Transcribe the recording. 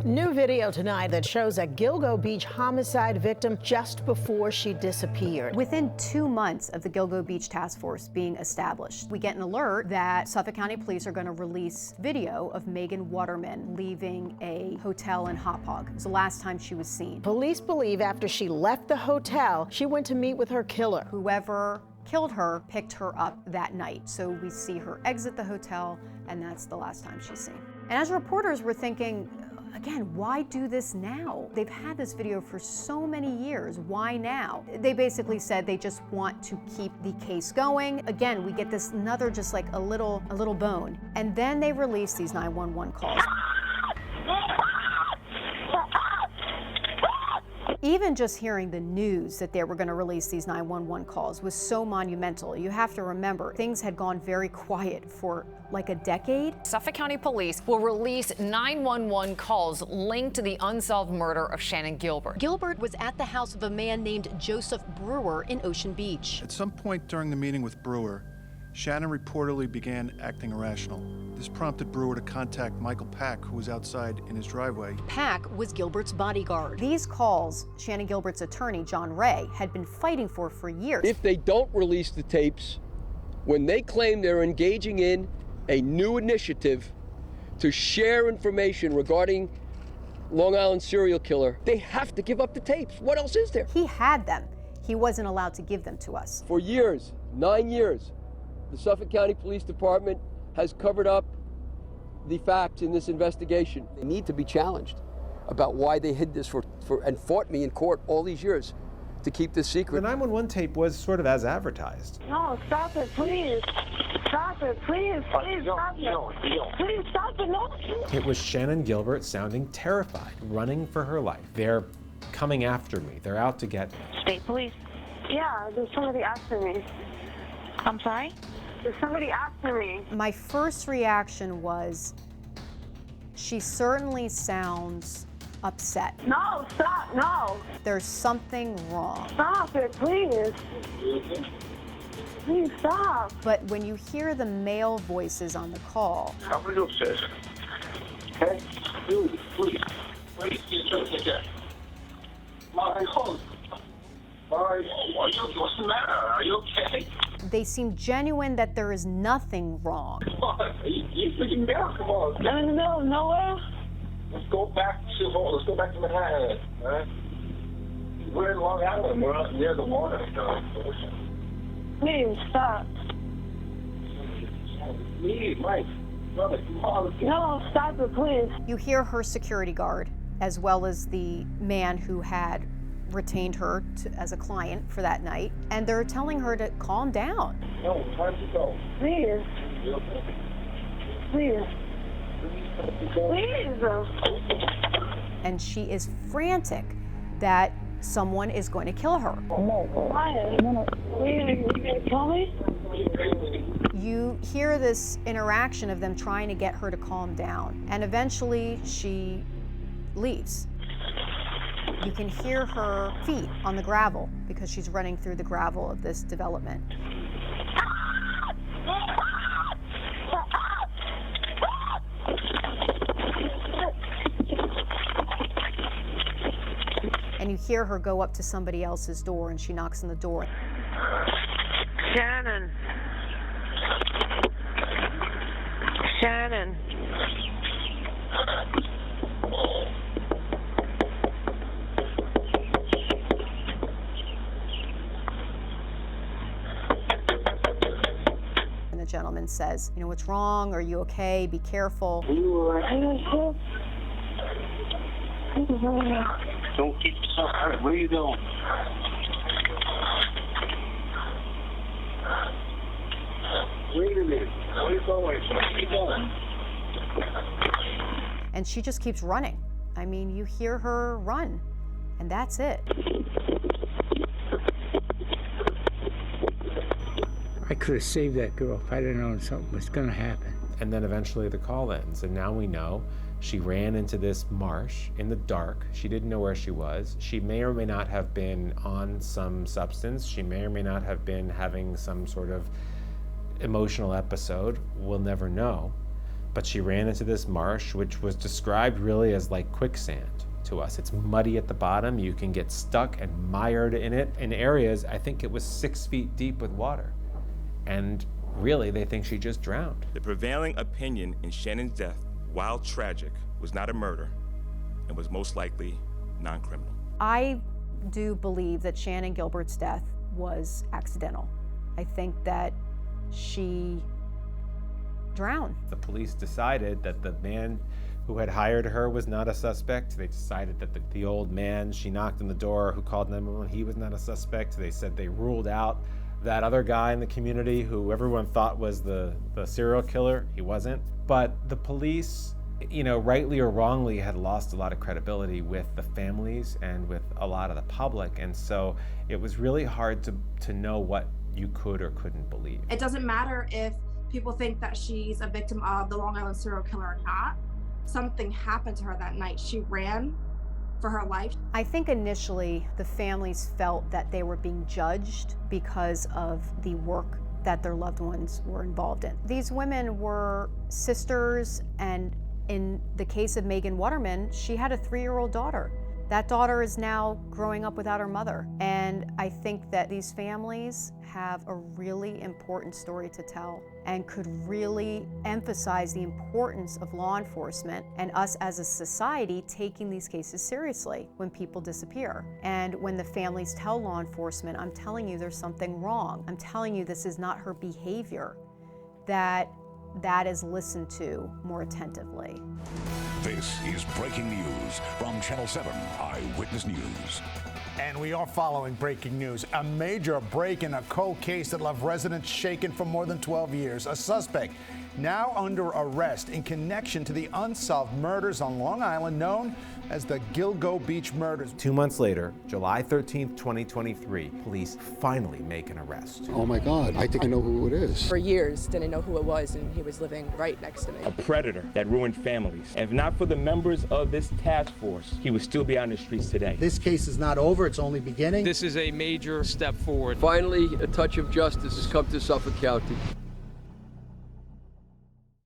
New video tonight that shows a Gilgo Beach homicide victim just before she disappeared. Within 2 months of the Gilgo Beach Task Force being established, we get an alert that Suffolk County Police are going to release video of Megan Waterman leaving a hotel in Hauppauge. It was the last time she was seen. Police believe after she left the hotel, she went to meet with her killer. Whoever killed her picked her up that night. So we see her exit the hotel, and that's the last time she's seen. And as reporters, we're thinking, again, why do this now? They've had this video for so many years. Why now? They basically said they just want to keep the case going. Again, we get this another just like a little bone. And then they release these 911 calls. Even just hearing the news that they were going to release these 911 calls was so monumental. You have to remember, things had gone very quiet for like a decade. Suffolk County Police will release 911 calls linked to the unsolved murder of Shannan Gilbert. Gilbert was at the house of a man named Joseph Brewer in Ocean Beach. At some point during the meeting with Brewer, Shannan reportedly began acting irrational. This prompted Brewer to contact Michael Pack, who was outside in his driveway. Pack was Gilbert's bodyguard. These calls, Shannan Gilbert's attorney, John Ray, had been fighting for years. If they don't release the tapes, when they claim they're engaging in a new initiative to share information regarding Long Island serial killer, they have to give up the tapes. What else is there? He had them. He wasn't allowed to give them to us. For years, 9 years, the Suffolk County Police Department has covered up the facts in this investigation. They need to be challenged about why they hid this and fought me in court all these years to keep this secret. The 911 tape was sort of as advertised. No, stop it, please. Stop it, please, please stop it. Please stop it, no. It was Shannan Gilbert sounding terrified, running for her life. They're coming after me. They're out to get me. State police. Yeah, there's somebody after me. I'm sorry? There's somebody after me. My first reaction was, she certainly sounds upset. No, stop, no. There's something wrong. Stop it, please. Please stop. But when you hear the male voices on the call, How are you upstairs? Okay? Please, please. Please, take care. My home. What's the matter? Are you okay? they seem genuine that there is nothing wrong. Come on, you freaking down. Come on. I'm in the middle of nowhere. Let's go back to Manhattan. Right? We're in Long Island. We're out near the water. Please stop. Me, Mike, brother, come on. No, stop it, please. You hear her security guard, as well as the man who had retained her as a client for that night, and they're telling her to calm down. No, time to go. Please. Please. Please. And she is frantic that someone is going to kill her. Quiet. Please, you gonna kill me? You hear this interaction of them trying to get her to calm down, and eventually she leaves. You can hear her feet on the gravel because she's running through the gravel of this development. And you hear her go up to somebody else's door, and she knocks on the door. Shannan. Shannan. And the gentleman says, you know, what's wrong? Are you okay? Be careful. Don't keep yourself hurt. Where are you going? Wait a minute. Where are you going? Where are you going? And she just keeps running. I mean, you hear her run, and that's it. I could have saved that girl if I'd have known something was going to happen. And then eventually the call ends, and now we know she ran into this marsh in the dark. She didn't know where she was. She may or may not have been on some substance. She may or may not have been having some sort of emotional episode. We'll never know. But she ran into this marsh, which was described really as like quicksand to us. It's muddy at the bottom. You can get stuck and mired in it. In areas, I think it was 6 feet deep with water. And really, they think she just drowned. The prevailing opinion in Shannan's death, while tragic, was not a murder and was most likely non-criminal. I do believe that Shannan Gilbert's death was accidental. I think that she drowned. The police decided that the man who had hired her was not a suspect. They decided that the old man she knocked on the door who called 911, he was not a suspect. They said they ruled out that other guy in the community who everyone thought was the serial killer. He wasn't. But the police, rightly or wrongly, had lost a lot of credibility with the families and with a lot of the public. And so it was really hard to know what you could or couldn't believe. It doesn't matter if people think that she's a victim of the Long Island serial killer or not. Something happened to her that night. She ran for her life. I think initially the families felt that they were being judged because of the work that their loved ones were involved in. These women were sisters, and in the case of Megan Waterman, she had a 3-year-old daughter. That daughter is now growing up without her mother. And I think that these families have a really important story to tell and could really emphasize the importance of law enforcement and us as a society taking these cases seriously when people disappear. And when the families tell law enforcement, I'm telling you there's something wrong, I'm telling you this is not her behavior, that is listened to more attentively. This is breaking news from Channel 7 Eyewitness News. And we are following breaking news. A major break in a cold case that left residents shaken for more than 12 years. A suspect now under arrest in connection to the unsolved murders on Long Island known as the Gilgo Beach murders. 2 months later, July 13th, 2023, police finally make an arrest. Oh my God, I think I know who it is. For years, didn't know who it was, and he was living right next to me. A predator that ruined families. If not for the members of this task force, he would still be on the streets today. This case is not over, it's only beginning. This is a major step forward. Finally, a touch of justice has come to Suffolk County.